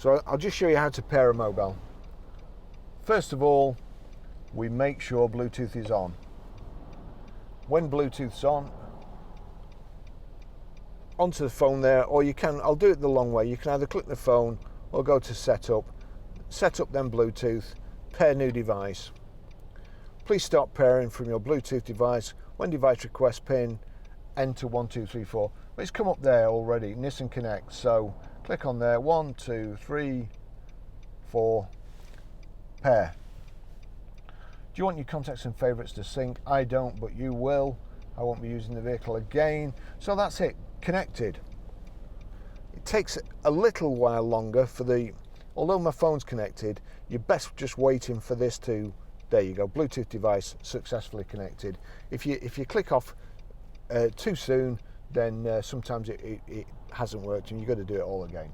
So I'll just show you how to pair a mobile. First of all, we make sure Bluetooth is on. When Bluetooth's on, onto the phone there, or you can, I'll do it the long way, you can either click the phone or go to setup then Bluetooth, pair new device. Please start pairing from your Bluetooth device. When device request pin, enter 1234. It's come up there already, Nissan Connect, so click on there, 1, 2, 3, 4, pair. Do you want your contacts and favourites to sync? I don't, but you will. I won't be using the vehicle again. So that's it, connected. It takes a little while longer for the, although my phone's connected, you're best just waiting for this to, there you go, Bluetooth device successfully connected. If you click off too soon, then sometimes it hasn't worked and you've got to do it all again.